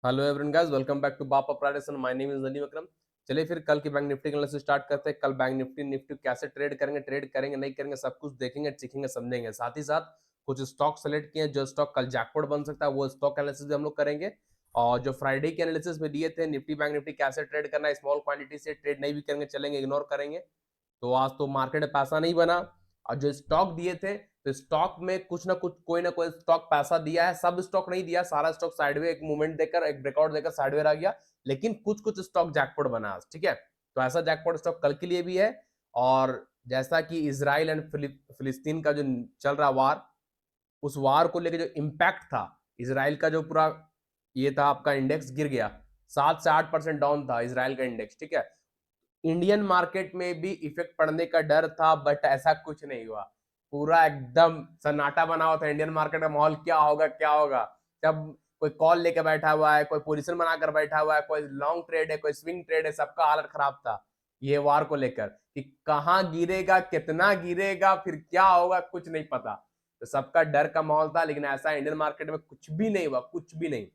Hello everyone guys, welcome back to बापा प्राइडेसन। My name is Nadeem Akram. चलिए फिर कल की बैंक निफ्टी एनालिसिस स्टार्ट करते हैं। कल बैंक निफ्टी निफ्टी कैसे ट्रेड करेंगे नहीं करेंगे, सब कुछ देखेंगे, सीखेंगे, समझेंगे। साथ ही साथ कुछ स्टॉक सेलेक्ट किए हैं जो स्टॉक कल जैकपॉट बन सकता है, वो स्टॉक एनालिसिस भी हम लोग करेंगे। और जो फ्राइडे के एनालिसिस में दिए थे निफ्टी बैंक निफ्टी कैसे ट्रेड करना है, स्मॉल क्वांटिटी से ट्रेड नहीं भी करेंगे, चलेंगे, इग्नोर करेंगे। तो आज तो मार्केट में पैसा नहीं बना। और जो स्टॉक दिए थे तो स्टॉक में कुछ ना कुछ कोई ना कोई स्टॉक पैसा दिया है, सब स्टॉक नहीं दिया, सारा स्टॉक साइडवे एक मूवमेंट देकर एक ब्रेकआउट देकर साइडवे रह गया, लेकिन कुछ कुछ स्टॉक जैकपॉट बना आज। ठीक है, तो ऐसा जैकपॉट स्टॉक कल के लिए भी है। और जैसा कि इजराइल एंड फिलिस्तीन का जो चल रहा वार, उस वार को लेकर जो इम्पैक्ट था, इजराइल का जो पूरा ये था, आपका इंडेक्स गिर गया, 7 से 8% डाउन था इजराइल का इंडेक्स। ठीक है, इंडियन मार्केट में भी इफेक्ट पड़ने का डर था, बट ऐसा कुछ नहीं हुआ। पूरा एकदम सन्नाटा बना हुआ था इंडियन मार्केट का माहौल, क्या होगा क्या होगा। जब कोई कॉल लेकर बैठा हुआ है, कोई पोजीशन बनाकर बैठा हुआ है, कोई लॉन्ग ट्रेड है, कोई स्विंग ट्रेड है, सबका हालत खराब था ये वार को लेकर कि कहां गिरेगा, कितना गिरेगा, फिर क्या होगा, कुछ नहीं पता। तो सबका डर का माहौल था, लेकिन ऐसा इंडियन मार्केट में कुछ भी नहीं हुआ, कुछ भी नहीं।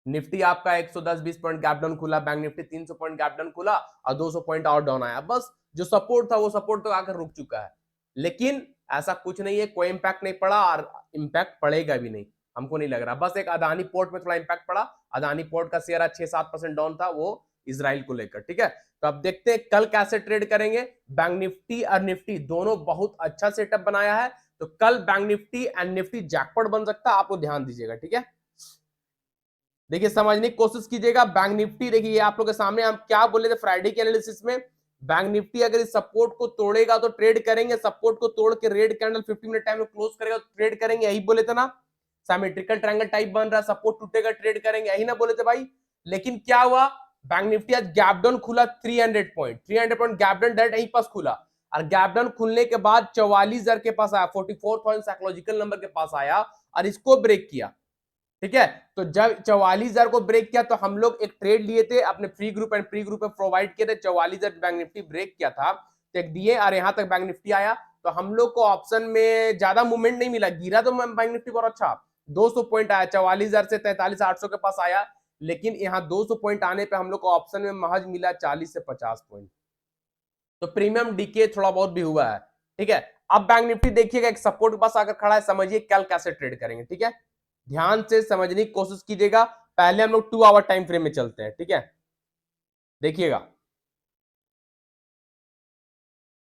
निफ्टी आपका 110-20 पॉइंट गैप डाउन खुला, bank Nifty 300 point gap down खुला और 200 पॉइंट और डाउन आया। बस जो सपोर्ट था वो सपोर्ट तो आकर रुक चुका है, लेकिन ऐसा कुछ नहीं है, कोई इंपैक्ट नहीं पड़ा और इंपैक्ट पड़ेगा भी नहीं, हमको नहीं लग रहा। बस एक अदानी पोर्ट में थोड़ा इंपैक्ट पड़ा, अदानी पोर्ट का शेयर 6-7% डाउन था, वो इजराइल को लेकर। ठीक है, तो अब देखते हैं कल कैसे ट्रेड करेंगे। बैंक निफ्टी और निफ्टी दोनों बहुत अच्छा सेटअप बनाया है, तो कल bank Nifty and Nifty jackpot बन सकता है, आपको ध्यान दीजिएगा। ठीक है, देखिए समझने की कोशिश कीजिएगा। बैंक निफ्टी देखिए आप लोग के सामने हम क्या बोले थे फ्राइडे के एनालिसिस में, बैंक निफ्टी अगर इस सपोर्ट को तोड़ेगा तो ट्रेड करेंगे, सपोर्ट को तोड़ के रेड कैंडल 50 मिनट टाइम में क्लोज करेगा तो ट्रेड करेंगे, यही बोले थे ना। सिमेट्रिकल ट्रायंगल टाइप बन रहा है, सपोर्ट टूटेगा ट्रेड करेंगे, यही ना बोले थे भाई। लेकिन क्या हुआ, बैंक निफ्टी आज गैप डाउन खुला 300 पॉइंट गैप डाउन डायरेक्ट यहीं पास खुला, और गैप डाउन खुलने के बाद 44,000 के पास आया, 44,000 साइकोलॉजिकल नंबर के पास आया और इसको ब्रेक किया। ठीक है, तो जब 44,000 को ब्रेक किया तो हम लोग एक ट्रेड लिए थे अपने free group and pre group में प्रोवाइड किए थे। 44,000 बैंक निफ्टी ब्रेक किया था तो एक दिए और यहां तक बैंक निफ्टी आया, तो हम लोग को ऑप्शन में ज्यादा मूवमेंट नहीं मिला, गिरा तो बैंक निफ्टी बहुत अच्छा 200 पॉइंट आया, 44,000 से 43,800 के पास आया, लेकिन यहाँ 200 पॉइंट आने पे हम लोग को ऑप्शन में महज मिला 40 से 50 पॉइंट, तो प्रीमियम डीके थोड़ा बहुत भी हुआ है। ठीक है, अब बैंक निफ्टी देखिएगा एक सपोर्ट के पास आकर खड़ा है, समझिए कल कैसे ट्रेड करेंगे। ठीक है, ध्यान से समझने की कोशिश कीजिएगा। पहले हम लोग 2 आवर टाइम फ्रेम में चलते हैं। ठीक है, देखिएगा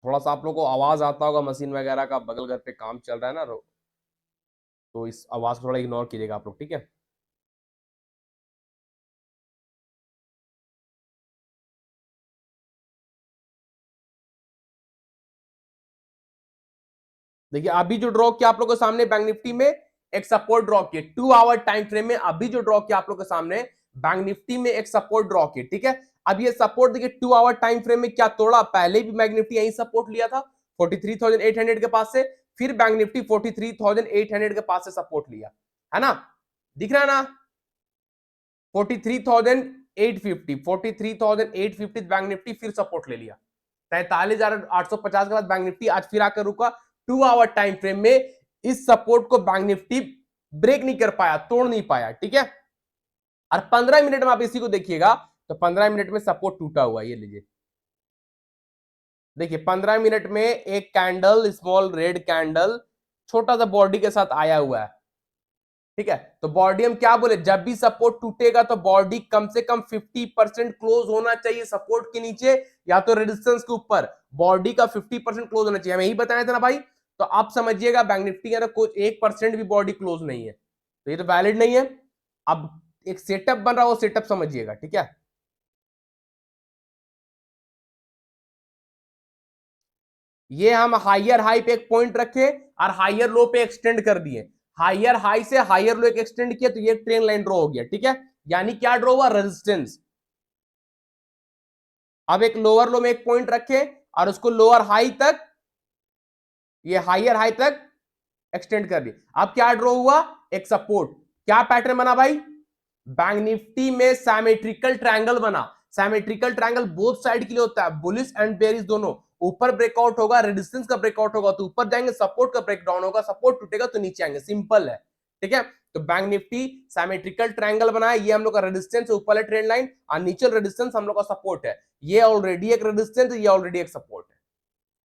थोड़ा सा आप लोगों को आवाज आता होगा मशीन वगैरह का, बगल घर पे काम चल रहा है ना, तो इस आवाज को थोड़ा इग्नोर कीजिएगा आप लोग। ठीक है, देखिए अभी जो ड्रॉ किया आप लोगों के सामने बैंक निफ्टी में एक सपोर्ट ड्रॉ किए 2 आवर टाइम फ्रेम में, अभी जो ड्रॉ किया आप लोगों के सामने बैंक निफ्टी में एक सपोर्ट ड्रॉ किए। ठीक है, अब ये सपोर्ट देखिए 2 आवर टाइम फ्रेम में क्या तोड़ा, पहले भी बैंक निफ्टी यही सपोर्ट लिया था 43,800 के पास से, फिर बैंक निफ्टी 43,800 के पास से सपोर्ट लिया, है ना, दिख रहा है ना, 43,850 43,850 बैंक निफ्टी फिर सपोर्ट ले लिया, 43,850 के बाद बैंक निफ्टी आज फिर आकर रुका 2 आवर टाइम फ्रेम में। इस सपोर्ट को बैंक निफ्टी ब्रेक नहीं कर पाया, तोड़ नहीं पाया। ठीक है, और 15 मिनट में आप इसी को देखिएगा तो 15 मिनट में सपोर्ट टूटा हुआ है, ये लीजिए देखिए 15 मिनट में एक कैंडल, स्मॉल रेड कैंडल छोटा सा बॉडी के साथ आया हुआ है। ठीक है, तो बॉडी हम क्या बोले, जब भी सपोर्ट टूटेगा तो बॉडी कम से कम 50% क्लोज होना चाहिए सपोर्ट के नीचे या तो रेजिस्टेंस के ऊपर, बॉडी का 50% क्लोज होना चाहिए, हमें यही बताया था ना भाई। तो आप समझिएगा बैंक निफ्टी के अंदर कुछ 1% भी बॉडी क्लोज नहीं है, तो ये तो वैलिड नहीं है। अब एक सेटअप बन रहा है, वो सेटअप समझिएगा। ठीक है, ये हम हाइयर हाई पे एक पॉइंट रखे और हाइयर लो पे एक्सटेंड कर दिए, हाइयर हाई से हाइयर लो एक एक्सटेंड किया, तो ये ट्रेन लाइन ड्रॉ हो गया। ठीक है, यानी क्या ड्रॉ हुआ, रेजिस्टेंस। अब एक लोअर लो में एक पॉइंट रखे और उसको लोअर हाई तक, ये हाइयर हाई तक एक्सटेंड कर दिया। अब क्या ड्रॉ हुआ, एक सपोर्ट, क्या पैटर्न बना भाई, बैंक निफ्टी में सिमेट्रिकल ट्रायंगल बना। सिमेट्रिकल ट्रायंगल बोथ साइड के लिए होता है, बुलिश एंड बेरिश दोनों। ऊपर ब्रेकआउट होगा, रेजिस्टेंस का ब्रेकआउट होगा तो ऊपर जाएंगे, सपोर्ट का ब्रेकडाउन होगा, सपोर्ट टूटेगा तो नीचे आएंगे, सिंपल है। ठीक है, तो बैंक निफ्टी सिमेट्रिकल ट्रायंगल बनाया, ये हम लोग का रेजिस्टेंस ऊपर वाला ट्रेंड लाइन और नीचे रेजिस्टेंस हम लोग का सपोर्ट है, ये ऑलरेडी एक रेजिस्टेंस, ये ऑलरेडी एक सपोर्ट है।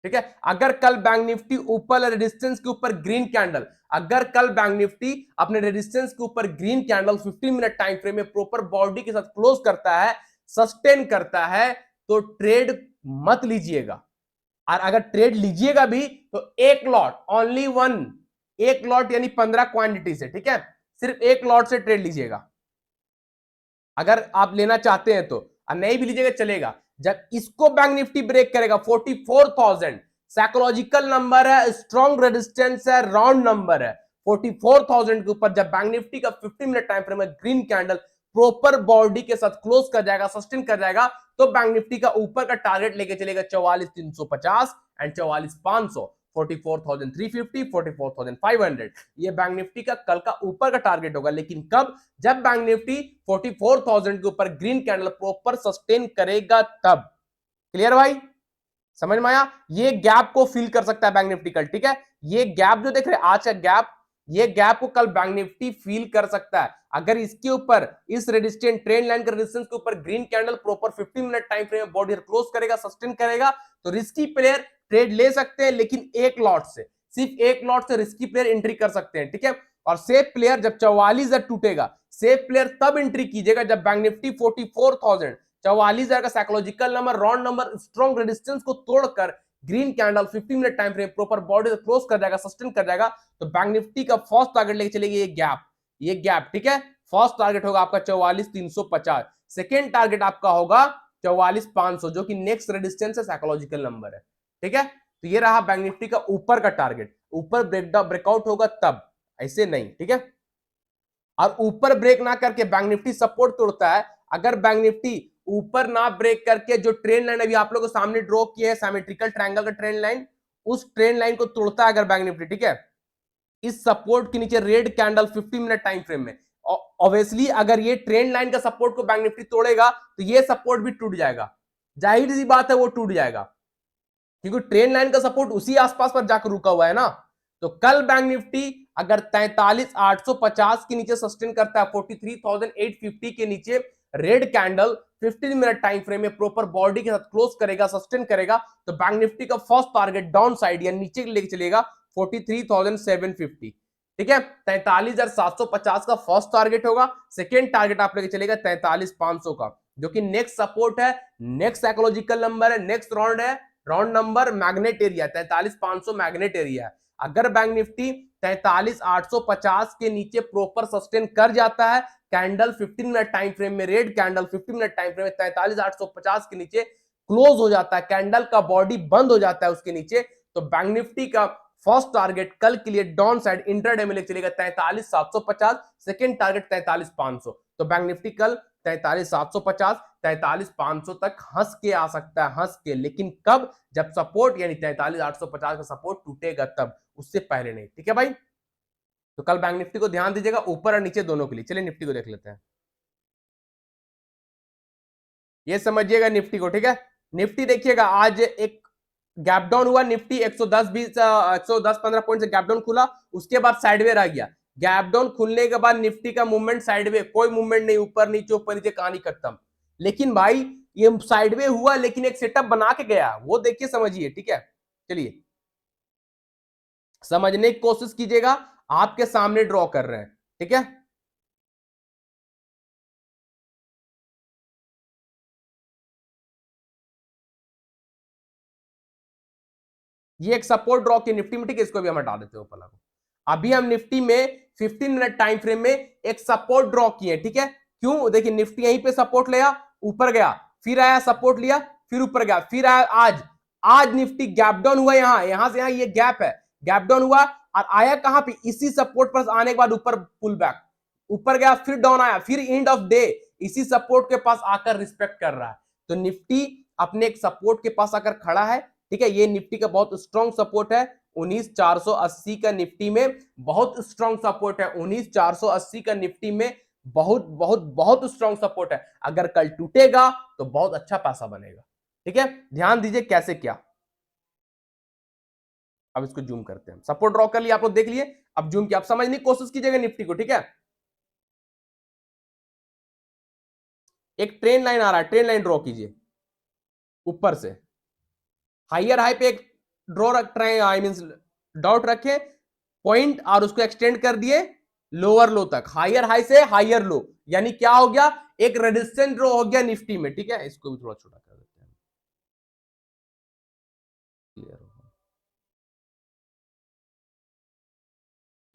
ठीक है, अगर कल बैंक निफ्टी ऊपर रेजिस्टेंस के ऊपर ग्रीन कैंडल, अगर कल बैंक निफ्टी अपने रेजिस्टेंस के ऊपर green candle 15 minute time frame में प्रॉपर बॉडी के साथ क्लोज करता है, सस्टेन करता है, तो ट्रेड मत लीजिएगा। और अगर ट्रेड लीजिएगा भी तो एक लॉट, ओनली वन, एक लॉट यानी 15 क्वांटिटी से, ठीक है, सिर्फ एक लॉट से ट्रेड लीजिएगा अगर आप लेना चाहते हैं तो, और नहीं भी लीजिएगा चलेगा। जब इसको बैंक निफ्टी ब्रेक करेगा 44,000 साइकोलॉजिकल नंबर है, स्ट्रॉन्ग रेजिस्टेंस है, राउंड नंबर है, 44,000 के ऊपर जब बैंक निफ्टी का 15 मिनट टाइम फ्रेम में ग्रीन कैंडल प्रॉपर बॉडी के साथ क्लोज कर जाएगा, सस्टेन कर जाएगा, तो बैंक निफ्टी का ऊपर का टारगेट लेके चलेगा 44,350 एंड 44,500, 44,350, 44,500। ये बैंक निफ्टी का कल का ऊपर का टारगेट होगा। लेकिन कब? जब बैंक निफ्टी 44,000 के ऊपर ग्रीन कैंडल प्रॉपर सस्टेन करेगा तब। क्लियर भाई, समझ में आया? ये गैप को फिल कर सकता है बैंक निफ्टी कल, ठीक है, ये गैप जो देख रहे हैं आज का गैप, ये गैप को कल बैंक निफ्टी फील कर सकता है। अगर इसके ऊपर, इस रेजिस्टेंस ट्रेंड लाइन के रेजिस्टेंस के ऊपर green candle proper 15 minute time frame में बॉडी क्लोज करेगा, सस्टेन करेगा, तो रिस्की प्लेयर ट्रेड ले सकते हैं, लेकिन एक लॉट से, सिर्फ एक लॉट से रिस्की प्लेयर एंट्री कर सकते हैं, ठीक है। और सेफ प्लेयर जब 44,000 टूटेगा, सेफ प्लेयर तब एंट्री कीजिएगा जब बैंक निफ्टी 44,000, 44,000 का psychological number, round number, strong resistance को तोड़कर green candle 15 minute time frame proper body से क्लोज कर जाएगा, सस्टेन कर जाएगा, तो बैंक निफ्टी का फर्स्ट टारगेट लेके चलेगी ये गैप, ये गैप, ठीक है। फर्स्ट टारगेट होगा आपका 44,350, सेकेंड टारगेट आपका होगा 44,500, जो कि नेक्स्ट रेजिस्टेंस है, साइकोलॉजिकल नंबर है, ठीक है। तो ये रहा बैंक निफ्टी का ऊपर का टारगेट, ऊपर ब्रेकआउट होगा तब, ऐसे नहीं, ठीक है। और ऊपर ब्रेक ना करके बैंक निफ्टी सपोर्ट तोड़ता है। अगर बैंक निफ्टी ऊपर ना ब्रेक करके जो ट्रेंड लाइन अभी आप लोगों को सामने ड्रॉ किए है, सिमेट्रिकल ट्रायंगल का ट्रेंड लाइन, उस ट्रेंड लाइन को तोड़ता है अगर बैंक निफ्टी, ठीक है, इस सपोर्ट के नीचे red candle 15 minute time frame में, ऑब्वियसली अगर ये ट्रेंड लाइन का सपोर्ट को बैंक निफ्टी तोड़ेगा तो ये सपोर्ट भी टूट जाएगा, जाहिर सी बात है वो टूट जाएगा, क्योंकि ट्रेंड लाइन का सपोर्ट उसी आसपास पर जाकर रुका हुआ है ना। तो कल बैंक निफ्टी अगर 43,850 के नीचे सस्टेन करता है, 43,850 के नीचे red candle 15 minute time frame में प्रॉपर बॉडी के साथ क्लोज करेगा, सस्टेन करेगा, तो बैंक निफ्टी का फर्स्ट टारगेट डाउन साइड या नीचे लेके चलेगा 43,750, ठीक है। 43,750 का फर्स्ट टारगेट होगा, सेकेंड टारगेट आप लेके चलेगा 43,500 का, जो कि नेक्स्ट सपोर्ट है, नेक्स्ट साइकोलॉजिकल नंबर है, नेक्स्ट राउंड है, round number magnet area 43,500 magnet area है। अगर बैंक निफ्टी 43,850 के नीचे प्रॉपर सस्टेन कर जाता है, कैंडल 15 मिनट टाइम फ्रेम में, red candle 15 minute time frame में 43,850 के नीचे क्लोज हो जाता है, कैंडल का बॉडी बंद हो जाता है उसके नीचे, तो बैंक निफ्टी का फर्स्ट टारगेट कल के लिए डाउन साइड इंट्राडे में चलेगा 43,750, सेकेंड टारगेट 43,500। तो बैंक निफ्टी कल 43,750, 43,500 तक हंस के आ सकता है, हंस के, लेकिन कब? जब सपोर्ट यानी 43,850 का सपोर्ट टूटेगा तब, उससे पहले नहीं, ठीक है भाई। तो कल बैंक निफ्टी को ध्यान दीजिएगा, ऊपर और नीचे दोनों के लिए। चलिए निफ्टी को देख लेते हैं, ये समझिएगा निफ्टी को, ठीक है। निफ्टी देखिएगा आज एक गैप डाउन हुआ, निफ्टी 110-15 पॉइंट से गैप डाउन खुला, उसके बाद साइडवे रह गया। गैप डाउन खुलने के बाद निफ्टी का मूवमेंट साइडवे, कोई मूवमेंट नहीं, ऊपर नीचे कहानी खत्म। लेकिन भाई ये साइडवे हुआ, लेकिन एक सेटअप बना के गया, वो देखिए समझिए, ठीक है। चलिए समझने की कोशिश कीजिएगा, आपके सामने ड्रॉ कर रहे हैं, ठीक है। ये एक सपोर्ट ड्रॉ की निफ्टी में, ठीक है, इसको भी हम हटा देते हैं ऊपर को। अभी हम निफ्टी में 15 मिनट टाइम फ्रेम में एक सपोर्ट ड्रॉ किए, ठीक है। क्यों? देखिए निफ्टी यहीं पे सपोर्ट लिया, ऊपर गया, फिर आया, सपोर्ट लिया, फिर ऊपर गया, फिर आया, आज निफ्टी गैप डाउन हुआ, यहां से यहां ये गैप है, गैप डाउन हुआ और आया कहां पे? इसी सपोर्ट पर आने के बाद ऊपर पुल बैक, ऊपर गया, फिर डाउन आया, फिर एंड ऑफ डे इसी सपोर्ट के पास आकर रिस्पेक्ट कर रहा है। तो निफ्टी अपने एक सपोर्ट के पास आकर खड़ा है, ठीक है। ये निफ्टी का बहुत स्ट्रॉन्ग सपोर्ट है, 19,480 का निफ्टी में बहुत स्ट्रॉन्ग सपोर्ट है, 19,480 का निफ्टी में बहुत बहुत बहुत स्ट्रॉन्ग सपोर्ट है। अगर कल टूटेगा तो बहुत अच्छा पैसा बनेगा, ठीक है। ध्यान दीजिए कैसे क्या। अब इसको जूम करते हैं, सपोर्ट ड्रॉ कर लिया आप लोग, देख लिए। अब जूम किया, आप समझने की कोशिश कीजिएगा निफ्टी को, ठीक है। एक ट्रेन लाइन आ रहा है, ट्रेन लाइन ड्रॉ कीजिए ऊपर से, हाइयर हाई पे एक ड्रॉ रख रहे हैं, आई मीन डॉट रखे पॉइंट और उसको एक्सटेंड कर दिए लोअर लो तक, हाइयर हाई से हाइयर लो, यानी क्या हो गया, एक रेजिस्टेंस ड्रॉ हो गया निफ्टी में, ठीक है। इसको भी थोड़ा छोटा कर देते हैं, क्लियर हो,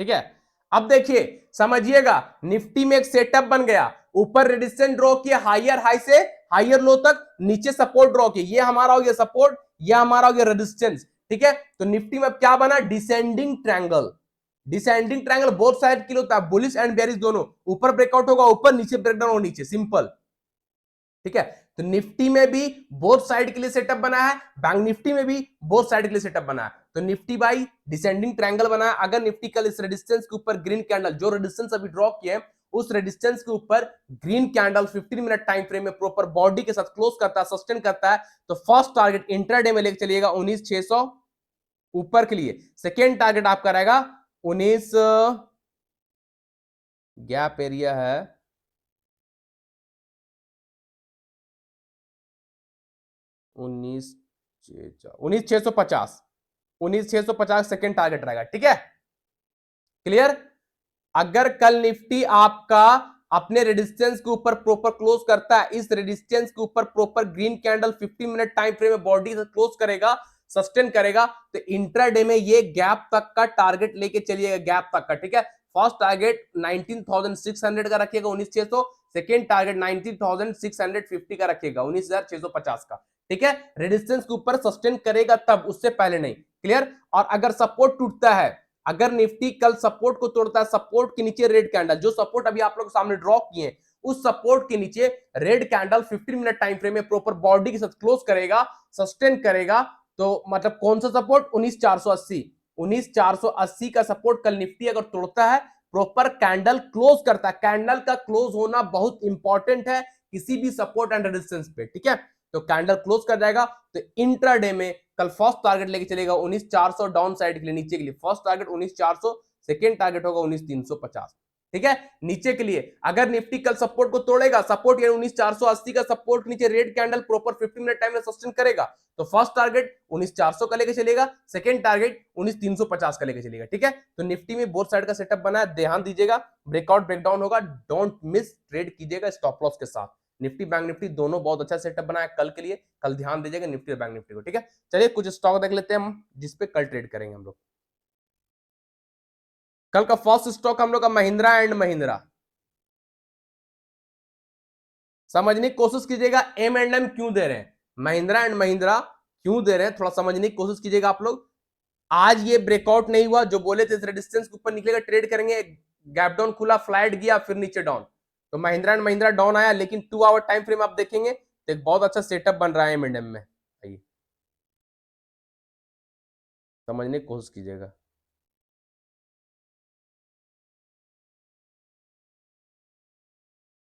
ठीक है। अब देखिए समझिएगा, निफ्टी में एक सेटअप बन गया, ऊपर रेजिस्टेंस ड्रॉ किया हाइयर हाई से हाइयर लो तक, नीचे सपोर्ट ड्रॉ किया, ये हमारा हो गया सपोर्ट, ये हमारा हो गया रेजिस्टेंस, ठीक है। तो निफ्टी में क्या बना, descending triangle, descending triangle both side के लिए होता है, बुलिश एंड बेरिश दोनों, ऊपर ब्रेकआउट होगा ऊपर, नीचे ब्रेकडाउन होगा नीचे, सिंपल, ठीक है। तो निफ्टी में भी बोथ साइड के लिए सेटअप बना है, बैंक निफ्टी में भी बोथ साइड के लिए सेटअप बना है। तो निफ्टी बाई डिसेंडिंग ट्रायंगल बना है, अगर निफ्टी कल इस रेजिस्टेंस के ऊपर ग्रीन कैंडल, जो रेजिस्टेंस अभी ड्रॉ किए उस रेजिस्टेंस के ऊपर green candle 15 minute time frame में प्रॉपर बॉडी के साथ क्लोज करता है, सस्टेन करता है, तो फर्स्ट टारगेट इंट्राडे में लेकर चलिएगा 19,600 ऊपर के लिए, सेकेंड टारगेट आपका रहेगा 19, गैप एरिया है 19,650, 19,650 सेकेंड टारगेट रहेगा, ठीक है, क्लियर। अगर कल निफ्टी आपका अपने रेजिस्टेंस के ऊपर प्रॉपर क्लोज करता है, इस रेजिस्टेंस के ऊपर proper green candle 15 minute time frame में बॉडी से क्लोज करेगा, सस्टेन करेगा, तो इंट्राडे में ये गैप तक का टारगेट लेके चलिएगा, गैप तक का, ठीक है। फर्स्ट टारगेट 19,600 का रखिएगा 19,600, सेकेंड टारगेट 19,650 का रखिएगा 19,650 का, ठीक है। रेजिस्टेंस के ऊपर सस्टेन करेगा तब, उससे पहले नहीं, क्लियर। और अगर सपोर्ट टूटता है, अगर निफ्टी कल सपोर्ट को तोड़ता है, सपोर्ट के नीचे रेड कैंडल, जो सपोर्ट अभी आप लोग सामने ड्रॉ किए उस सपोर्ट के नीचे red candle 15 minute time frame में प्रॉपर बॉडी के साथ क्लोज करेगा, सस्टेन करेगा, तो मतलब कौन सा सपोर्ट, 19,480, 19,480 का सपोर्ट कल निफ्टी अगर तोड़ता है, प्रॉपर कैंडल क्लोज करता है, कैंडल का क्लोज होना बहुत इंपॉर्टेंट है किसी भी सपोर्ट एंड रेजिस्टेंस पे, ठीक है। तो कैंडल क्लोज कर जाएगा, तो इंट्राडे में कल फर्स्ट टारगेट लेके चलेगा 19,400 डाउन साइड के लिए, नीचे के लिए फर्स्ट टारगेट 19,400, सेकेंड टारगेट होगा 19,350, ठीक है। नीचे के लिए अगर निफ्टी कल सपोर्ट को तोड़ेगा, सपोर्ट यानी 19,480 का सपोर्ट के नीचे red candle proper 15 minute time में सस्टेन करेगा, तो फर्स्ट टारगेट 19,400 का लेके चलेगा, सेकेंड टारगेट 19,350 का लेके चलेगा, ठीक है। तो निफ्टी में बोथ साइड का सेटअप बना है, ध्यान दीजिएगा, ब्रेकआउट ब्रेकडाउन होगा, डोंट मिस, ट्रेड कीजिएगा स्टॉप लॉस के साथ। निफ्टी बैंक निफ्टी दोनों बहुत अच्छा सेटअप बनाया कल के लिए, कल ध्यान दीजिएगा निफ्टी और बैंक निफ्टी को, ठीक है। चलिए कुछ स्टॉक देख लेते हैं हम जिसपे कल ट्रेड करेंगे हम लोग। कल का फर्स्ट स्टॉक हम लोग का महिंद्रा एंड महिंद्रा, समझने की कोशिश कीजिएगा M&M क्यों दे रहे हैं, महिंद्रा एंड महिंद्रा क्यों दे रहे हैं, थोड़ा समझने की कोशिश कीजिएगा आप लोग। आज ये ब्रेकआउट नहीं हुआ, जो बोले थे रेजिस्टेंस के ऊपर निकलेगा ट्रेड करेंगे, गैप डाउन खुला, फ्लाइट गया, फिर नीचे डाउन, तो महिंद्रा एंड महिंद्रा डाउन आया, लेकिन 2 आवर टाइम फ्रेम आप देखेंगे तो एक बहुत अच्छा सेटअप बन रहा है M&M में, आइए समझने की कोशिश कीजिएगा।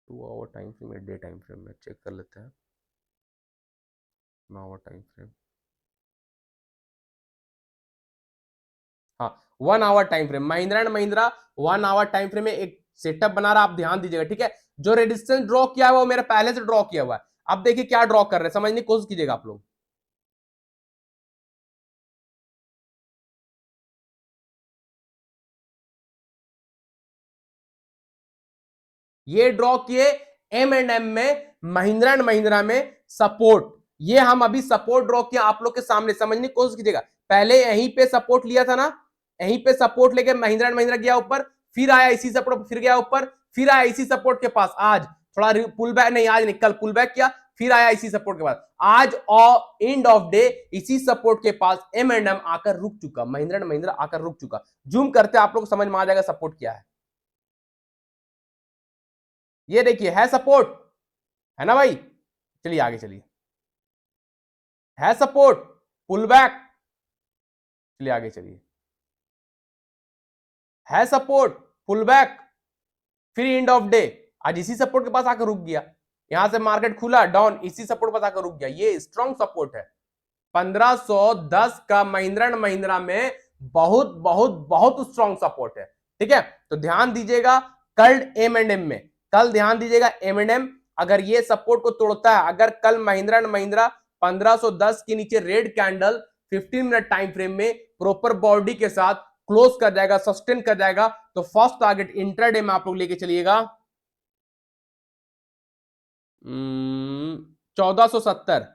टू आवर टाइम फ्रेम या डे टाइम फ्रेम में चेक कर लेते हैं, 9 आवर टाइम फ्रेम, हाँ 1 hour time frame, Mahindra and Mahindra 1 hour time frame में एक सेटअप बना रहा, आप ध्यान दीजिएगा, ठीक है। जो रेजिस्टेंस ड्रॉ किया हुआ वो मेरा पहले से ड्रॉ किया हुआ है, अब देखिए क्या ड्रॉ कर रहे हैं, समझने की कोशिश कीजिएगा आप लोग। ये ड्रॉ किए M&M में, महिंद्रा एंड महिंद्रा में सपोर्ट, ये हम अभी सपोर्ट ड्रॉ किया आप लोग के सामने, समझने की कोशिश कीजिएगा। पहले यहीं पे सपोर्ट लिया था ना, यहीं पे सपोर्ट लेके महिंद्रा एंड महिंद्रा गया ऊपर, फिर आया इसी सपोर्ट, फिर गया ऊपर, फिर आया इसी सपोर्ट के पास, आज थोड़ा पुल बैक, नहीं आज नहीं कल पुल बैक किया, फिर आया इसी सपोर्ट के पास, आज एंड ऑफ डे इसी सपोर्ट के पास M&M आकर रुक चुका, महिंद्रा एंड महिंद्रा आकर रुक चुका। जूम करते आप लोग को समझ में आ जाएगा सपोर्ट क्या है। ये देखिए है सपोर्ट, है ना भाई, चलिए आगे चलिए, है सपोर्ट, पुल बैक, चलिए आगे चलिए, है सपोर्ट, पुल बैक, फिर एंड ऑफ डे आज इसी सपोर्ट के पास आकर रुक गया, यहां से मार्केट खुला डाउन, इसी सपोर्ट पर आकर रुक गया, ये स्ट्रॉन्ग सपोर्ट है। 1510 का महिंद्रा एंड महिंद्रा में बहुत बहुत बहुत स्ट्रॉन्ग सपोर्ट है। ठीक है, तो ध्यान दीजिएगा कल एम एंड एम में, कल ध्यान दीजिएगा एम एंड एम अगर ये सपोर्ट को तोड़ता है, अगर कल महिंद्रा एंड महिंद्रा 1510 के नीचे red candle 15 minute time frame में प्रॉपर बॉडी के साथ क्लोज कर जाएगा, सस्टेन कर जाएगा, तो फर्स्ट टारगेट इंट्राडे में आप लोग लेके चलिएगा 1470।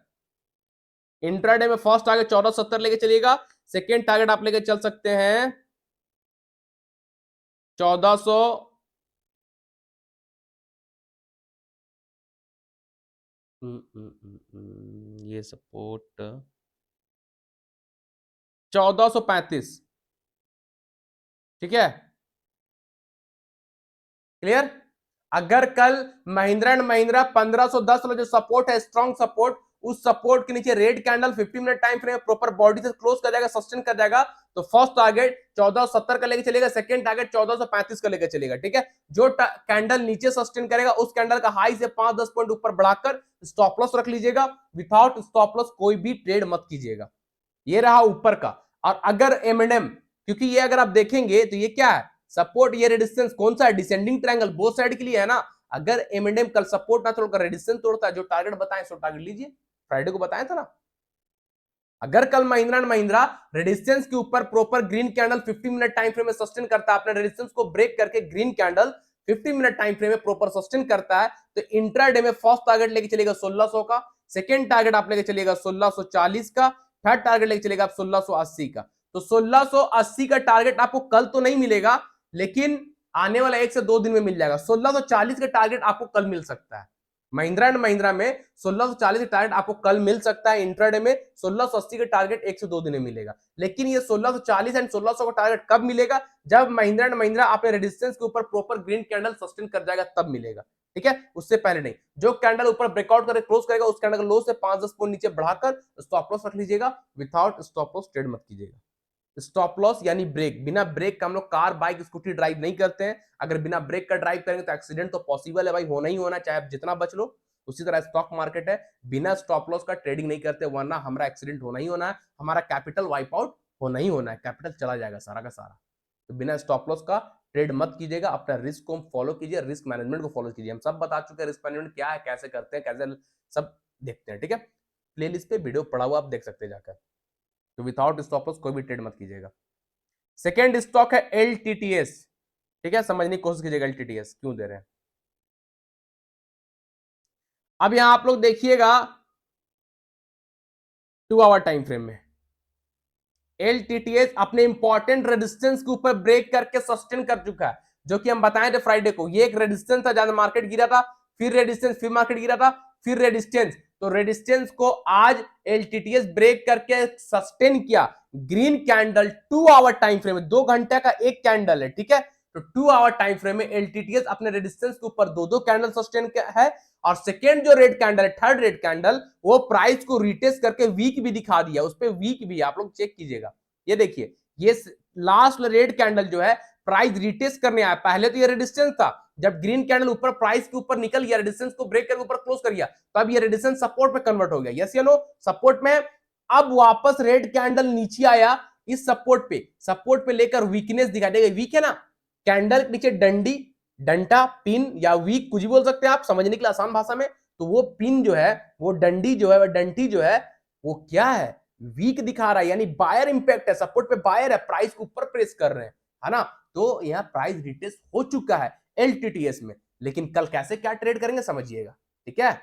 इंट्राडे में फर्स्ट टारगेट 1470 लेके चलिएगा, सेकेंड टारगेट आप लेके चल सकते हैं 1400, ये सपोर्ट 1435। ठीक है, क्लियर। अगर कल महिंद्रा एंड महिंद्रा 1510 वाला जो सपोर्ट है, स्ट्रॉन्ग सपोर्ट, उस सपोर्ट के नीचे red candle 50 minute time frame proper body से क्लोज कर जाएगा, सस्टेन कर जाएगा, तो फर्स्ट टारगेट 1470 का लेके चलेगा, सेकंड टारगेट 1435 का लेके चलेगा। ठीक है, जो कैंडल नीचे सस्टेन करेगा उस कैंडल का हाई से 5-10 पॉइंट ऊपर बढ़ाकर स्टॉप लॉस रख लीजिएगा, विदाउट स्टॉप लॉस कोई भी ट्रेड मत कीजिएगा। ये रहा ऊपर का। और अगर एम, क्योंकि ये अगर आप देखेंगे तो ये क्या है, सपोर्ट, ये रेजिस्टेंस कौन सा है, डिसेंडिंग ट्रायंगल, बोथ साइड के लिए है ना। अगर एम एंड एम कल सपोर्ट ना तोड़कर रेजिस्टेंस तोड़ता है, जो टारगेट बताएं सो टारगेट लीजिए, फ्राइडे को बताया था ना। अगर कल महिंद्रा एंड महिंद्रा रेजिस्टेंस के ऊपर proper green candle 50 minute time frame में सस्टेन करता है, अपने रेजिस्टेंस को ब्रेक करके green candle 50 minute time frame में प्रॉपर सस्टेन करता है, तो इंट्राडे में फर्स्ट टारगेट लेके चलेगा 1600 का, सेकंड टारगेट आप लेके चलेगा 1640 का, थर्ड टारगेट लेके चलेगा आप 1680 का। तो 1680 का टारगेट आपको कल तो नहीं मिलेगा, लेकिन आने वाला 1 से 2 दिन में मिल जाएगा। 1640 का टारगेट आपको कल मिल सकता है। महिंद्रा एंड महिंद्रा में 1640 का टारगेट आपको कल मिल सकता है, इंट्राडे में 1680 का टारगेट 1 से 2 दिन में मिलेगा। लेकिन ये 1640 एंड 1600 का टारगेट कब मिलेगा, जब महिंद्रा एंड महिंद्रा अपने रेजिस्टेंस के ऊपर प्रॉपर ग्रीन कैंडल सस्टेन कर जाएगा, तब मिलेगा। ठीक है, उससे पहले नहीं। जो कैंडल ऊपर ब्रेकआउट करके क्लोज करेगा, उस कैंडल का लो से 5-10 पॉइंट नीचे बढ़ाकर स्टॉप लॉस रख लीजिएगा, विदाउट स्टॉप लॉस ट्रेड मत कीजिएगा। स्टॉप लॉस यानी ब्रेक, बिना ब्रेक का हम लोग कार, बाइक, स्कूटी ड्राइव नहीं करते हैं। अगर बिना ब्रेक का ड्राइव करेंगे तो एक्सीडेंट तो पॉसिबल है भाई, होना ही होना, चाहे आप जितना बच लो। उसी तरह स्टॉक मार्केट है, बिना स्टॉप लॉस का ट्रेडिंग नहीं करते, वरना हमारा एक्सीडेंट होना ही होना है, हमारा कैपिटल वाइप आउट होना ही होना है, कैपिटल चला जाएगा सारा का सारा। तो बिना स्टॉप लॉस का ट्रेड मत कीजिएगा, अपना रिस्क को फॉलो कीजिए, रिस्क मैनेजमेंट को फॉलो कीजिए। हम सब बता चुके हैं रिस्क मैनेजमेंट क्या है, कैसे करते हैं, कैसे सब देखते हैं। ठीक है, प्लेलिस्ट पे वीडियो पड़ा हुआ आप देख सकते हैं जाकर। तो विदाउट स्टॉप लॉस कोई भी ट्रेड मत कीजिएगा। सेकेंड स्टॉक है एलटीटीएस। ठीक है, समझने की कोशिश कीजिएगा एलटीटीएस क्यों दे रहे हैं। अब यहां आप लोग देखिएगा 2 आवर टाइम फ्रेम में एलटीटीएस अपने इंपॉर्टेंट रेजिस्टेंस के ऊपर ब्रेक करके सस्टेन कर चुका है, जो कि हम बताए थे फ्राइडे को। ये एक रेजिस्टेंस था, जहां मार्केट गिरा था, फिर रेजिस्टेंस, फिर मार्केट गिरा था, फिर रेजिस्टेंस। तो रेजिस्टेंस को आज एलटीटीएस ब्रेक करके सस्टेन किया। Green candle 2 hour time frame में, 2 घंटे का एक कैंडल है। ठीक है, तो 2 आवर टाइम फ्रेम में एलटीटीएस अपने रेजिस्टेंस के ऊपर 2-2 कैंडल सस्टेन है। और सेकेंड जो रेड कैंडल है, थर्ड रेड कैंडल, वो प्राइस को रिटेस्ट करके वीक भी दिखा दिया, उस पर वीक भी आप लोग चेक कीजिएगा। ये देखिए, ये लास्ट रेड कैंडल जो है प्राइस रिटेस्ट करने आया। पहले तो ये रेजिस्टेंस था, जब ग्रीन कैंडल ऊपर प्राइस के ऊपर निकल गया, रेजिस्टेंस को ब्रेक करके ऊपर क्लोज कर गया, तब ये रेजिस्टेंस सपोर्ट में कन्वर्ट हो गया। यस या नो, सपोर्ट में। अब वापस रेड कैंडल नीचे आया इस सपोर्ट पे लेकर वीकनेस दिखा देगा। वीक है ना, कैंडल के नीचे डंडी, डंटा, पिन या वीक कुछ भी बोल सकते हैं आप, समझने के लिए आसान भाषा में। तो वो पिन जो है, वो डंडी जो है, वो डंटी जो है, वो क्या है, वीक दिखा रहा है, यानी बायर इंपैक्ट है, सपोर्ट पे बायर है, प्राइस को ऊपर प्रेस कर रहे हैं, है ना। तो यहां प्राइस रिटेस्ट हो चुका है एलटीटीएस में। लेकिन कल कैसे क्या ट्रेड करेंगे समझिएगा। ठीक है,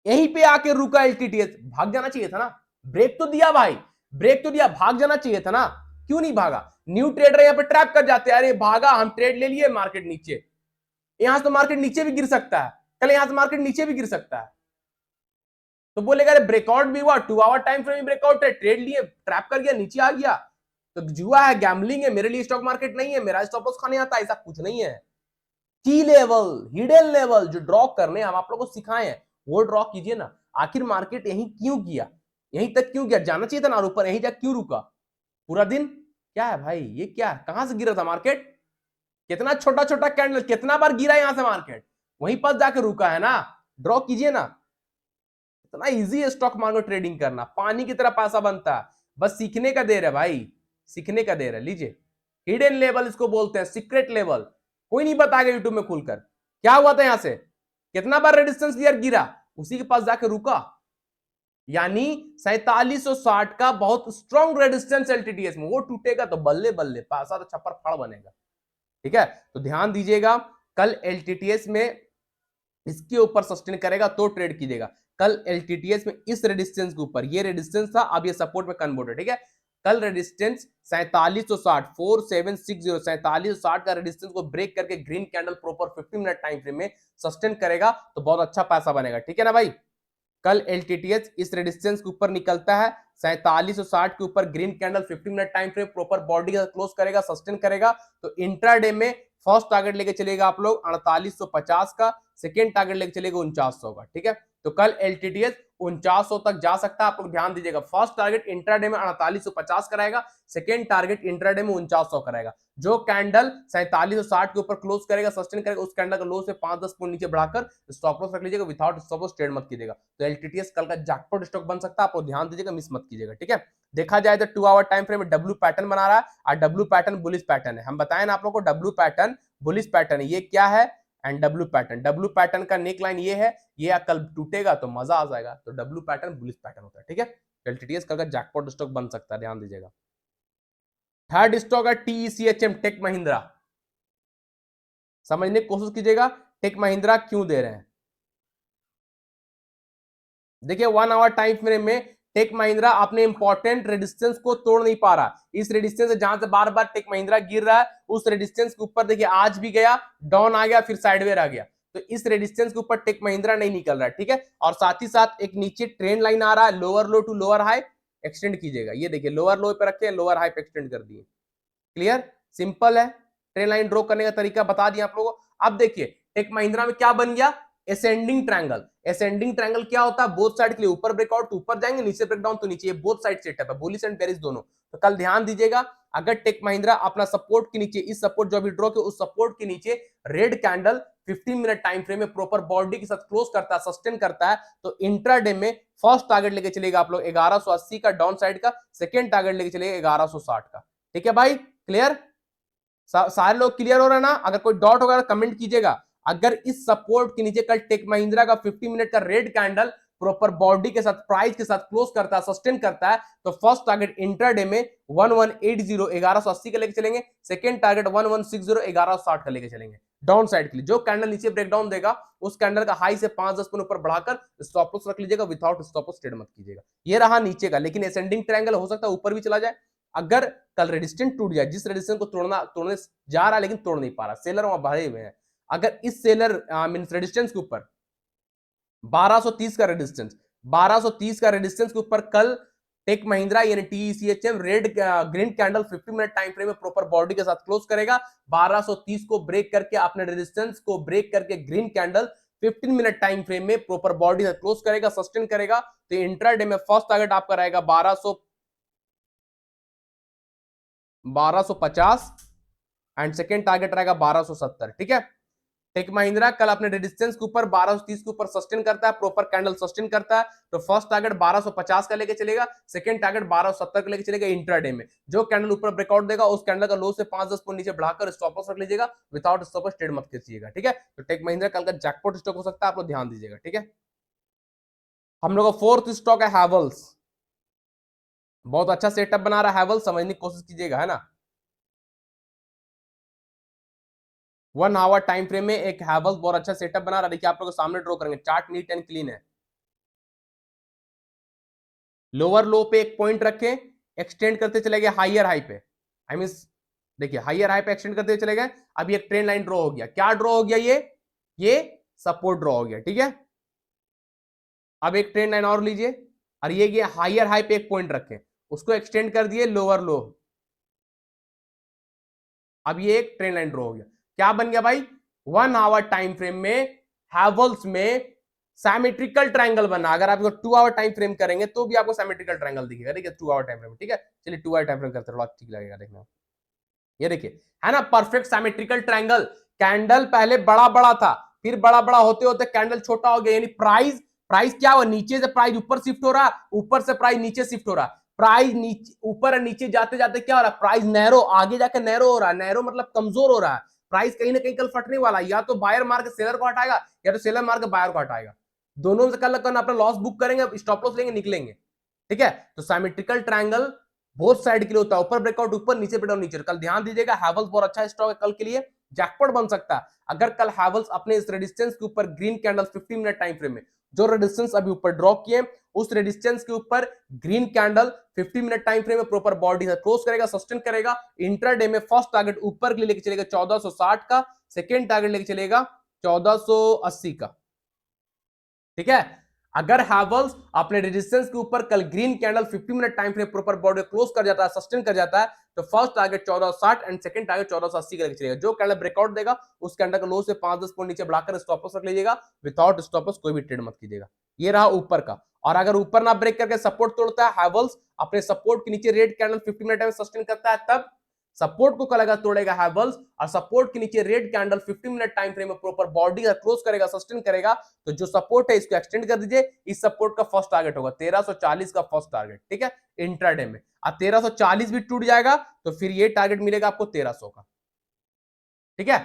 यहीं पे आके रुका एलटीटीएस, भाग जाना चाहिए था ना। ब्रेक तो दिया भाई, ब्रेक तो दिया, भाग जाना चाहिए था ना। क्यों नहीं भागा? न्यू ट्रेडर यहां पे ट्रैप कर जाते हैं, अरे भागा, हम ट्रेड ले लिए, मार्केट नीचे। यहां से तो मार्केट नीचे भी गिर सकता है, कल यहां से मार्केट नीचे भी गिर सकता है। तो बोलेगा अरे ब्रेकआउट भी हुआ, 2 आवर टाइम फ्रेम ब्रेकआउट है, ट्रेड लिए, ट्रैप कर गया, नीचे आ गया, तो जुआ है, गैम्बलिंग है, मेरे लिए स्टॉक मार्केट नहीं है, मेरा स्टॉप लॉस खाने आता है, ऐसा कुछ नहीं है। की लेवल, हिडन लेवल जो ड्रॉ करने हम आप लोगों को सिखाए हैं, वो ड्रॉ कीजिए ना। आखिर मार्केट यहीं क्यों किया, यहीं तक क्यों गया, जाना चाहिए था ना ऊपर, यहीं जाकर क्यों रुका पूरा दिन? क्या है भाई, ये क्या, कहां से गिरा था मार्केट? कितना छोटा छोटा कैंडल, कितना बार गिरा यहां से मार्केट, वहीं पर जाकर रुका है ना। ड्रॉ कीजिए ना। इतना इजी है स्टॉक मार्केट ट्रेडिंग करना, पानी की तरह पैसा बनता है। बस सीखने का देर है भाई, सीखने का देर है। लीजिए, हिडन लेवल इसको बोलते हैं, सीक्रेट लेवल, कोई नहीं बताएगा यूट्यूब में खुलकर। क्या हुआ था यहां से, कितना बार रेजिस्टेंस लेयर गिरा, उसी के पास जाके रुका, यानी 4760 का बहुत स्ट्रॉन्ग रेजिस्टेंस एलटीटीएस में, वो टूटेगा तो बल्ले बल्ले पासा तो छप्पर फाड़ बनेगा। ठीक है, तो ध्यान दीजिएगा, कल एलटीटीएस में इसके ऊपर सस्टेन करेगा तो ट्रेड कीजिएगा। कल एलटीटीएस में इस रेजिस्टेंस के ऊपर, ये रेजिस्टेंस था, अब ये सपोर्ट में कन्वर्ट है। ठीक है, कल रेजिस्टेंस 4760 4760 4760 का रेजिस्टेंस को ब्रेक करके green candle proper 15 minute time frame में सस्टेन करेगा तो बहुत अच्छा पैसा बनेगा। ठीक है ना भाई, कल एलटीटीएस इस रेजिस्टेंस के ऊपर निकलता है 4760 के ऊपर, green candle 15 minute time frame proper body का क्लोज करेगा, सस्टेन करेगा, तो इंट्राडे में फर्स्ट टारगेट लेके चलेगा आप लोग 4850 का, सेकेंड टारगेट लेके चलेगा 4900 का। ठीक है, तो कल एलटीटीएस 4900 तक जा सकता है, आप लोग ध्यान दीजिएगा। फर्स्ट टारगेट इंट्राडे में 4850 कराएगा, सेकेंड टारगेट इंट्राडे में 4900 कराएगा। जो कैंडल 4760 के ऊपर क्लोज करेगा, सस्टेन करेगा, उस कैंडल का लो से 5-10 पॉइंट नीचे बढ़ाकर स्टॉप लॉस रख लीजिएगा, विदाउट स्टॉप लॉस ट्रेड मत कीजिएगा। तो एलटीटीएस कल का जैकपॉट स्टॉक बन सकता है, आप लोग ध्यान दीजिएगा, मिस मत कीजिएगा। ठीक है, देखा जाए तो 2 आवर टाइम फ्रेम में डब्ल्यू पैटर्न बना रहा है, और डब्ल्यू पैटर्न बुलिश पैटर्न है। हम बताएं ना आप लोगों को, डब्ल्यू पैटर्न बुलिश पैटर्न है, ये क्या है, एंड डब्ल्यू पैटर्न का नेक लाइन ये है, ये कल टूटेगा तो मजा आ जाएगा, तो डब्ल्यू पैटर्न बुलिश पैटर्न होता है। ठीक है, एलटीटीएस कल का जैकपॉट स्टॉक बन सकता है, ध्यान दीजिएगा। थर्ड स्टॉक है टीईसीएचएम, टेक महिंद्रा। समझने की कोशिश कीजिएगा, टेक महिंद्रा क्यों दे रहे हैं। देखिए 1 आवर टाइम फ्रेम में टेक महिंद्रा अपने इंपॉर्टेंट रेजिस्टेंस को तोड़ नहीं पा रहा। इस रेजिस्टेंस से जहां से बार बार टेक महिंद्रा गिर रहा है, उस रेजिस्टेंस के ऊपर देखिए आज भी गया, डाउन आ गया, फिर साइडवेयर आ गया, तो इस रेजिस्टेंस के ऊपर टेक महिंद्रा नहीं निकल रहा है। ठीक है, और साथ ही साथ एक नीचे ट्रेंड लाइन आ रहा है, lower low to lower high extend कीजिएगा। ये देखिए लोअर लो पे रखे, लोअर हाई पे एक्सटेंड कर दिए। क्लियर, सिंपल है, ट्रेंड लाइन ड्रॉ करने का तरीका बता दिया आप लोगों को। अब देखिए टेक महिंद्रा में क्या बन गया, एसेंडिंग ट्रायंगल। एसेंडिंग ट्रायंगल क्या होता है, बोथ साइड के लिए ऊपर ब्रेकआउट तो ऊपर जाएंगे, नीचे ब्रेकडाउन तो नीचे, ये बोथ साइड सेटअप है, बुलिश एंड बेरिश दोनों। तो कल ध्यान दीजिएगा, अगर टेक महिंद्रा अपना सपोर्ट के नीचे, इस सपोर्ट जो अभी ड्रॉ किया, उस सपोर्ट के नीचे red candle 15 minute time frame में प्रॉपर बॉडी के साथ क्लोज करता है, सस्टेन करता है, तो इंट्राडे में फर्स्ट टारगेट लेके चलेगा आप लोग 1180 का डाउन साइड का, सेकेंड टारगेट लेके चलेगा 1160 का। ठीक है भाई, क्लियर, सारे लोग क्लियर हो रहे हैं ना। अगर कोई डाउट होगा कमेंट कीजिएगा। अगर इस सपोर्ट के नीचे कल टेक महिंद्रा का 50 मिनट का रेड कैंडल प्रॉपर बॉडी के साथ, प्राइस के साथ क्लोज करता है, सस्टेन करता है, तो फर्स्ट टारगेट इंट्राडे में 1180 1180 का लेके चलेंगे, सेकंड टारगेट 1160 1160 का लेके चलेंगे डाउन साइड के लिए। जो कैंडल नीचे ब्रेकडाउन देगा, उस कैंडल का हाई से 5-10 पॉइंट ऊपर बढ़ाकर स्टॉप लॉस रख लीजिएगा, विदाउट स्टॉप लॉस ट्रेड मत कीजिएगा। ये रहा नीचे का, लेकिन असेंडिंग ट्रायंगल हो सकता है ऊपर भी चला जाए। अगर कल रेजिस्टेंस टूट जाए, जिस रेजिस्टेंस को तोड़ने जा रहा है लेकिन तोड़ नहीं पा रहा, सेलर वहां भरे हुए हैं, अगर इस सेलर मींस रेजिस्टेंस के ऊपर 1230 का रेजिस्टेंस, 1230 का रेजिस्टेंस के ऊपर कल टेक महिंद्रा यानी TECHM red green candle 50 minute time frame में प्रॉपर बॉडी के साथ क्लोज करेगा, 1230 को ब्रेक करके, अपने रेजिस्टेंस को ब्रेक करके green candle 15 minute time frame में प्रॉपर बॉडी से क्लोज करेगा, सस्टेन करेगा, तो इंट्राडे में फर्स्ट टारगेट आपका रहेगा 1250 एंड सेकेंड टारगेट रहेगा 1270। ठीक है, टेक महिंद्रा कल अपने रेजिस्टेंस के ऊपर 1230 के ऊपर सस्टेन करता है, प्रॉपर कैंडल सस्टेन करता है, तो फर्स्ट टारगेट 1250 का लेके चलेगा, सेकंड टारगेट 1270 का लेके चलेगा इंट्राडे में। जो कैंडल ऊपर ब्रेकआउट देगा, उस कैंडल का लो से 5-10 पॉइंट नीचे बढ़ाकर स्टॉप लॉस रख लीजिएगा, विदाउट स्टॉप लॉस ट्रेड मत कीजिएगा। ठीक है, तो टेक महिंद्रा कल का जैकपॉट स्टॉक हो सकता है, आप लोग ध्यान दीजिएगा। ठीक है, हम लोग का फोर्थ स्टॉक है हैवल्स। बहुत अच्छा सेटअप बना रहा है हैवल्स, समझने की कोशिश कीजिएगा, है ना। 1 आवर टाइम फ्रेम में एक हैवल्स बहुत अच्छा सेटअप बना रहा है, देखिए आप लोग सामने ड्रॉ करेंगे, चार्ट नीट एंड क्लीन है। लोअर लो पे एक पॉइंट रखें, एक्सटेंड करते चले गए हाइयर हाई पे, आई मीन देखिए हाइयर हाई पे एक्सटेंड करते चले गए, अभी एक ट्रेंड लाइन ड्रॉ हो गया। क्या ड्रॉ हो गया, ये सपोर्ट ड्रॉ हो गया। ठीक है, अब एक ट्रेंड लाइन और लीजिए, और ये हाइयर हाई पे एक पॉइंट रखें, उसको एक्सटेंड कर दिए लोअर लो, अब ये एक ट्रेंड लाइन ड्रॉ हो गया। क्या बन गया भाई, 1 आवर टाइम फ्रेम में हैवल्स में सिमेट्रिकल ट्रायंगल बना। अगर आप 2 आवर टाइम फ्रेम करेंगे तो भी आपको सिमेट्रिकल ट्रायंगल दिखेगा। देखिए 2 आवर टाइम फ्रेम, ठीक है, चलिए 2 आवर टाइम फ्रेम करते हैं, ठीक लगेगा देखना। ये देखिए है ना, परफेक्ट सिमेट्रिकल ट्रायंगल। कैंडल पहले बड़ा बड़ा था, फिर बड़ा बड़ा होते होते कैंडल छोटा हो गया, यानी प्राइस क्या हुआ, नीचे से प्राइस ऊपर शिफ्ट हो रहा, ऊपर से प्राइस नीचे शिफ्ट हो रहा। प्राइस नीचे ऊपर और नीचे जाते जाते क्या हो रहा है, प्राइस नैरो आगे जाकर नैरो हो रहा है, नैरो मतलब कमजोर हो रहा है, प्राइस कहीं ना कहीं कल फटने वाला है, या तो बायर मार के सेलर को हटाएगा या तो सेलर मार के बायर को हटाएगा, दोनों में से कल अपना लॉस बुक करेंगे, स्टॉप लॉस लेंगे, निकलेंगे। ठीक है, तो सिमेट्रिकल ट्रायंगल बोथ साइड के लिए होता है, ऊपर ब्रेकआउट ऊपर, नीचे ब्रेकआउट नीचे। कल ध्यान दीजिएगा, हैवल्स बहुत अच्छा स्टॉक है, कल के लिए जैकपॉट बन सकता है अगर कल हैवल्स अपने इस रेजिस्टेंस के ऊपर green candle 15 minute time frame में, जो रेजिस्टेंस अभी ऊपर ड्रॉ किए उस रेजिस्टेंस के ऊपर green candle 50 minute time frame में प्रॉपर बॉडी से क्लोज करेगा, सस्टेन करेगा, इंट्राडे में फर्स्ट टारगेट ऊपर के लिए लेके चलेगा 1460 का, सेकेंड टारगेट लेके चलेगा 1480 का। ठीक है, अगर हैवल्स अपने रेजिस्टेंस के ऊपर कल green candle 50 minute time frame proper body close कर जाता है, सस्टेन कर जाता है, तो first target 1460 and second target 1480 का लेके चलेगा। जो कैंडल ब्रेकआउट देगा उस कैंडल का लो से 5-10 पॉइंट नीचे बढ़ाकर स्टॉप लॉस रख लीजिएगा, विदाउट स्टॉप लॉस कोई भी ट्रेड मत कीजिएगा। ये रहा ऊपर का। और अगर ऊपर ना ब्रेक करके सपोर्ट तोड़ता है हैवल्स, अपने सपोर्ट के नीचे रेड कैंडल 50 मिनट में सस्टेन करता है, तब सपोर्ट को कल अगर तोड़ेगा हैवल्स और सपोर्ट के नीचे red candle 50 minute time frame में प्रॉपर बॉडी का क्लोज करेगा, सस्टेन करेगा, तो जो सपोर्ट है इसको एक्सटेंड कर दीजिए। इस सपोर्ट का फर्स्ट टारगेट होगा 1340 का फर्स्ट टारगेट। ठीक है, इंट्राडे में अब 1340 भी टूट जाएगा तो फिर ये टारगेट मिलेगा आपको 1300 का। ठीक है,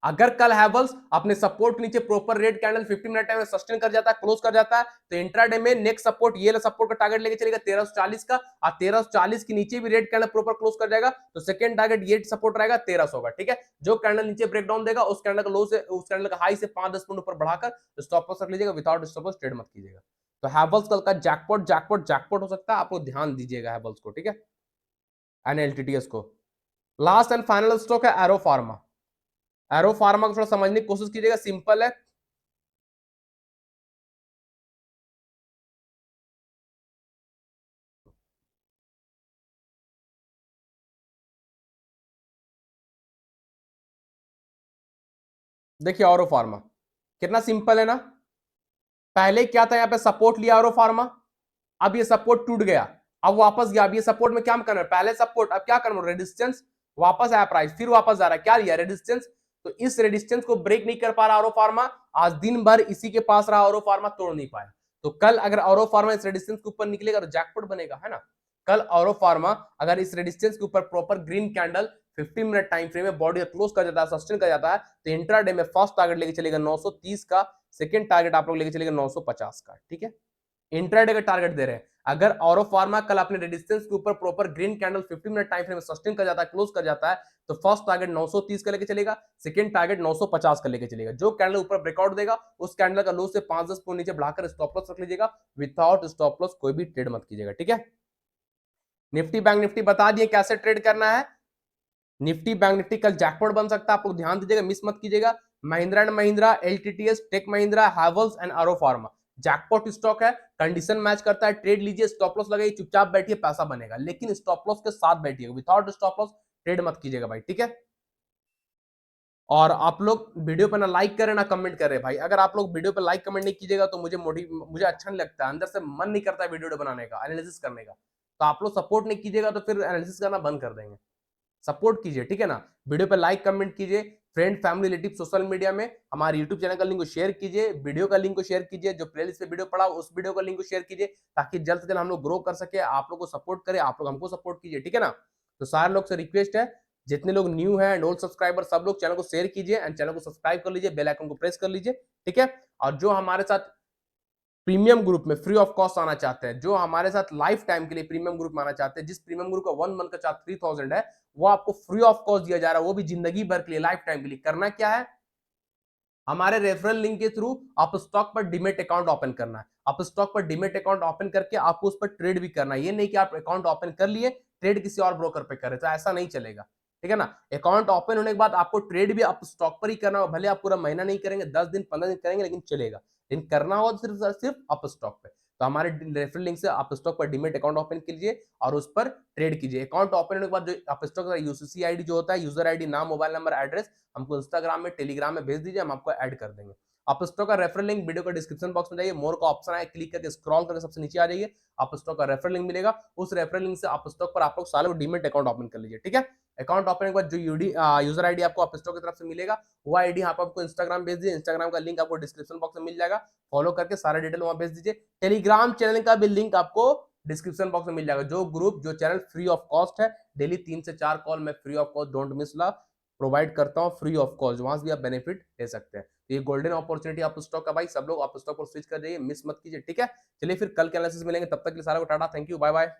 अगर कल हैवल्स अपने सपोर्ट नीचे proper red candle 50 minute time में सस्टेन कर जाता है, क्लोज कर जाता है, तो इंट्राडे में नेक्स्ट सपोर्ट ये सपोर्ट का टारगेट लेके चलेगा 1340 का, और 1340 के नीचे भी रेड कैंडल प्रॉपर क्लोज कर जाएगा तो सेकंड टारगेट ये सपोर्ट रहेगा 1300 का। ठीक है, जो कैंडल नीचे ब्रेकडाउन देगा उस कैंडल का लो से, उस कैंडल का हाई से 5-10 पॉइंट ऊपर बढ़ाकर स्टॉप लॉस रख लीजिएगा, विदाउट स्टॉप लॉस ट्रेड मत कीजिएगा। तो हैवल्स कल का जैकपॉट जैकपॉट जैकपॉट हो सकता है, आपको ध्यान दीजिएगा हैवल्स को। ठीक है, एनएलटीटीएस को। लास्ट एंड फाइनल स्टॉक है एरो फार्मा। एरो फार्मा को थोड़ा समझने की कोशिश कीजिएगा, सिंपल है। देखिए औरो फार्मा कितना सिंपल है ना, पहले क्या था, यहाँ पे सपोर्ट लिया औरो फार्मा, अब ये सपोर्ट टूट गया, अब वापस गया, अब ये सपोर्ट में क्या करना है, पहले सपोर्ट, अब क्या करना है, रेजिस्टेंस, वापस आया प्राइस, फिर वापस जा रहा है, क्या लिया, रेजिस्टेंस, तो इस रेजिस्टेंस को ब्रेक नहीं कर पा रहा औरो फार्मा, आज दिन भर इसी के पास रहा, औरो फार्मा तोड़ नहीं पाया। तो कल अगर औरो फार्मा इस रेजिस्टेंस के ऊपर निकलेगा तो जैकपॉट बनेगा, है ना। कल औरो फार्मा अगर इस रेजिस्टेंस के ऊपर proper green candle 15 minute time frame में बॉडी क्लोज कर जाता है, सस्टेन कर जाता है, तो इंट्राडे में फर्स्ट टारगेट लेके चलेगा 930 का, सेकंड टारगेट आप लोग लेके चलेगा 950 का। ठीक है, इंट्राडे का टारगेट दे रहे हैं। अगर औरो फार्मा कल अपने रेजिस्टेंस के ऊपर proper green candle 50 minute time frame में सस्टेन कर जाता है, क्लोज कर जाता है, तो फर्स्ट टारगेट 930 का लेके चलेगा, सेकंड टारगेट 950 का लेके चलेगा। जो कैंडल ऊपर ब्रेकआउट देगा उस कैंडल का लो से 5-10 पॉइंट नीचे बढ़ाकर स्टॉप लॉस रख लीजिएगा, विदाउट स्टॉप लॉस कोई भी ट्रेड मत कीजिएगा। ठीक है, निफ्टी बैंक निफ्टी बता दिए कैसे ट्रेड करना है। निफ्टी बैंक निफ्टी कल जैकपॉट बन सकता है, आप लोग ध्यान दीजिएगा, मिस मत कीजिएगा। Mahindra and Mahindra, LTTS, tech Mahindra, Havells and arrow pharma jackpot stock है, कंडीशन मैच करता है, ट्रेड लीजिए, स्टॉप लॉस लगाइए, चुपचाप बैठिए, पैसा बनेगा, लेकिन स्टॉप लॉस के साथ बैठिएगा, विदाउट स्टॉप लॉस ट्रेड मत कीजिएगा भाई। ठीक है, और आप लोग वीडियो पे ना लाइक करें ना कमेंट करें भाई, अगर आप लोग वीडियो पे लाइक कमेंट नहीं कीजिएगा तो मुझे अच्छा नहीं लगता, अंदर से मन नहीं करता वीडियो बनाने का, एनालिसिस करने का। तो आप लोग सपोर्ट नहीं कीजिएगा तो फिर एनालिसिस करना बंद कर देंगे। सपोर्ट कीजिए, ठीक है ना, वीडियो पे लाइक कमेंट कीजिए, friend family relative social media में हमारे यूट्यूब चैनल का लिंक को शेयर कीजिए, वीडियो का लिंक को शेयर कीजिए, जो प्लेलिस्ट पे वीडियो पड़ा उस वीडियो का लिंक को शेयर कीजिए, ताकि जल्द से जल्द हम लोग ग्रो कर सके, आप लोग को सपोर्ट करें, आप लोग हमको सपोर्ट कीजिए। ठीक है ना, तो सारे लोग से रिक्वेस्ट है, जितने लोग न्यू हैं एंड ओल्ड सब्सक्राइबर, सब लोग चैनल को शेयर कीजिए एंड चैनल को सब्सक्राइब कर लीजिए, बेल आइकन को प्रेस कर लीजिए। ठीक है, और जो हमारे साथ प्रीमियम ग्रुप में फ्री ऑफ कॉस्ट आना चाहते हैं, जो हमारे साथ लाइफ टाइम के लिए प्रीमियम ग्रुप में आना चाहते हैं, जिस प्रीमियम ग्रुप का 1 मंथ का चार्ज 3000 है, वो आपको फ्री ऑफ कॉस्ट दिया जा रहा है, वो भी जिंदगी भर के लिए, लाइफ टाइम के लिए। करना क्या है, हमारे रेफरल लिंक के थ्रू आप स्टॉक पर डीमेट अकाउंट ओपन करना है, आप स्टॉक पर डीमेट अकाउंट ओपन करके आपको उस पर ट्रेड भी करना है। ये नहीं कि आप अकाउंट ओपन कर लिए, ट्रेड किसी और ब्रोकर पे करे, तो ऐसा नहीं चलेगा। ठीक है ना, अकाउंट ओपन होने के बाद आपको ट्रेड भी आप स्टॉक पर ही करना हो, भले आप पूरा महीना नहीं करेंगे, 10 दिन 15 दिन करेंगे, लेकिन चलेगा, लेकिन करना होगा सिर्फ सिर्फ आप स्टॉक पे। तो हमारे रेफरल लिंक से आप स्टॉक पर डीमेट अकाउंट ओपन कीजिए और उस पर ट्रेड कीजिए। अकाउंट ओपन होने के बाद जो आप स्टॉक का यूसीसी आईडी जो होता है, यूजर आईडी, नाम, मोबाइल नंबर, एड्रेस, हमको इंस्टाग्राम में टेलीग्राम में भेज दीजिए, हम आपको ऐड कर देंगे। आप स्टॉक का रेफरल लिंक वीडियो का डिस्क्रिप्शन बॉक्स में जाइए, मोर का ऑप्शन है, क्लिक करके स्क्रॉल करके सबसे नीचे आ जाइए, आप स्टॉक का रेफरल लिंक मिलेगा, उस रेफरल लिंक से आप स्टॉक पर आप लोग सालों डीमेट अकाउंट ओपन कर लीजिए। ठीक है, अकाउंट ओपन के बाद जो यूजर आईडी आपको आप स्टॉक की तरफ से मिलेगा, वो आईडी यहाँ पर आपको इंस्टाग्राम भेज दीजिए, इंस्टाग्राम का लिंक आपको डिस्क्रिप्शन बॉक्स में मिल जाएगा, फॉलो करके सारा डिटेल वहां भेज दीजिए। टेलीग्राम चैनल का भी लिंक आपको डिस्क्रिप्शन बॉक्स में मिल जाएगा। जो ग्रुप, जो चैनल फ्री ऑफ कॉस्ट है, डेली 3 से 4 कॉल मैं free of cost, don't miss ला, प्रोवाइड करता हूँ फ्री ऑफ कॉस्ट, वहां से भी आप बेनिफिट ले सकते हैं। तो ये गोल्डन अपॉर्चुनिटी आप स्टॉक का भाई सब लोग आप स्टॉक पर स्विच कर जाइए, मिस मत कीजिए, ठीक है। चलिए फिर कल के एनालिसिस मिलेंगे, तब तक के लिए सारा को tata, thank you, bye bye.